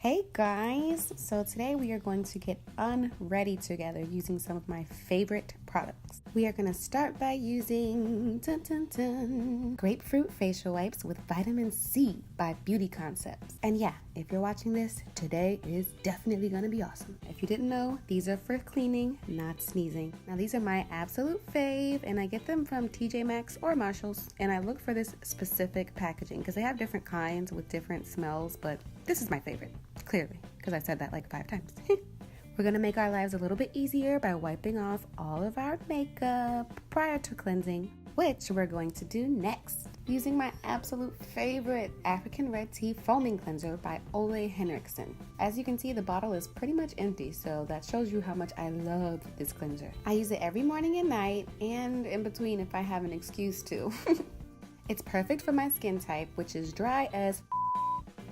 Hey guys, so today we are going to get unready together using some of my favorite products. We are going to start by using Grapefruit facial wipes with vitamin C by Beauty Concepts. And yeah, if you're watching this, today is definitely going to be awesome. If you didn't know, these are for cleaning, not sneezing. Now these are my absolute fave and I get them from TJ Maxx or Marshalls, and I look for this specific packaging because they have different kinds with different smells, but this is my favorite. Clearly, because I said that like 5 times. We're going to make our lives a little bit easier by wiping off all of our makeup prior to cleansing, which we're going to do next using my absolute favorite African Red Tea Foaming Cleanser by Henriksen. As you can see, the bottle is pretty much empty, so that shows you how much I love this cleanser. I use it every morning and night, and in between if I have an excuse to. It's perfect for my skin type, which is dry as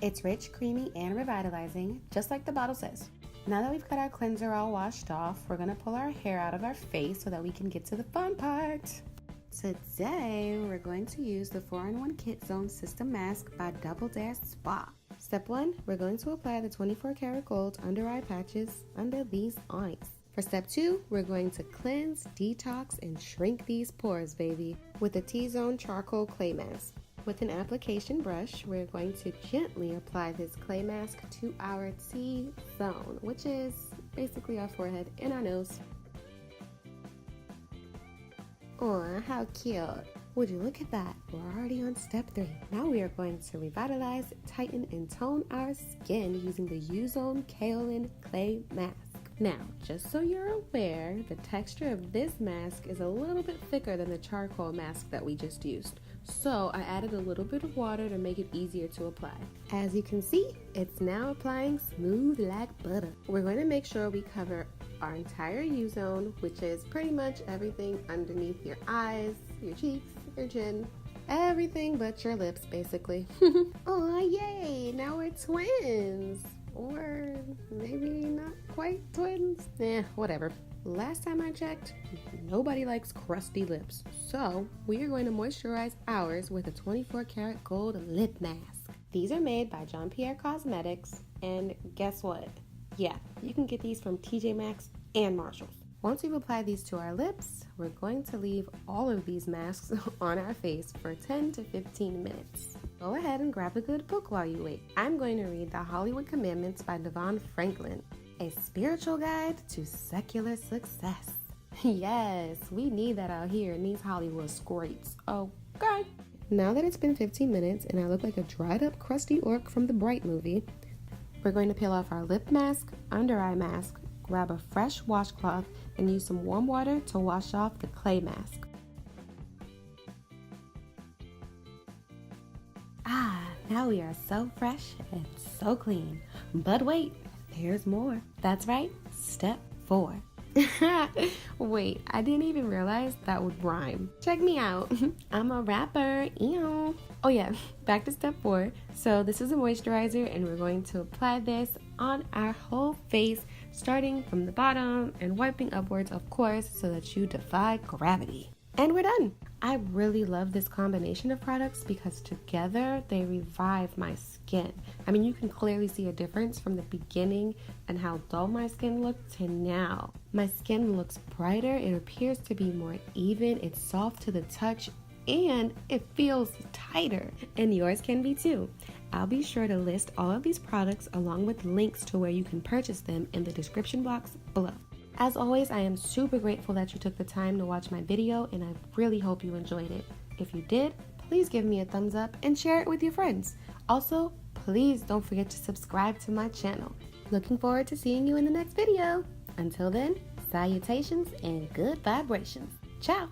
It's rich, creamy, and revitalizing, just like the bottle says. Now that we've got our cleanser all washed off, we're gonna pull our hair out of our face so that we can get to the fun part. Today, we're going to use the 4-in-1 Kit Zone System Mask by Double Dash Spa. Step 1, we're going to apply the 24 karat gold under eye patches under these eyes. For step 2, we're going to cleanse, detox, and shrink these pores, baby, with the T-Zone Charcoal Clay Mask. With an application brush, we're going to gently apply this clay mask to our T-zone, which is basically our forehead and our nose. Aw, how cute. Would you look at that? We're already on step 3. Now we are going to revitalize, tighten, and tone our skin using the U-Zone Kaolin Clay Mask. Now, just so you're aware, the texture of this mask is a little bit thicker than the charcoal mask that we just used. So I added a little bit of water to make it easier to apply. As you can see, it's now applying smooth like butter. We're going to make sure we cover our entire U-zone, which is pretty much everything underneath your eyes, your cheeks, your chin, everything but your lips, basically. Oh, yay! Now we're twins! Or maybe not quite twins? Whatever. Last time I checked, nobody likes crusty lips. So we are going to moisturize ours with a 24 karat gold lip mask. These are made by Pierre Cosmetics, and guess what? Yeah, you can get these from TJ Maxx and Marshalls. Once we've applied these to our lips, we're going to leave all of these masks on our face for 10 to 15 minutes. Go ahead and grab a good book while you wait. I'm going to read The Hollywood Commandments by Devon Franklin, a spiritual guide to secular success. Yes, we need that out here in these Hollywood streets. Okay. Now that it's been 15 minutes and I look like a dried up crusty orc from the Bright movie, we're going to peel off our lip mask, under eye mask, grab a fresh washcloth, and use some warm water to wash off the clay mask. Now we are so fresh and so clean. But wait, there's more. That's right, step 4. Wait, I didn't even realize that would rhyme. Check me out. I'm a rapper. Ew. Oh yeah, back to step 4. So this is a moisturizer and we're going to apply this on our whole face, starting from the bottom and wiping upwards, of course, so that you defy gravity. And we're done. I really love this combination of products because together they revive my skin. I mean, you can clearly see a difference from the beginning and how dull my skin looked to now. My skin looks brighter, it appears to be more even, it's soft to the touch, and it feels tighter. And yours can be too. I'll be sure to list all of these products along with links to where you can purchase them in the description box below. As always, I am super grateful that you took the time to watch my video, and I really hope you enjoyed it. If you did, please give me a thumbs up and share it with your friends. Also, please don't forget to subscribe to my channel. Looking forward to seeing you in the next video. Until then, salutations and good vibrations. Ciao!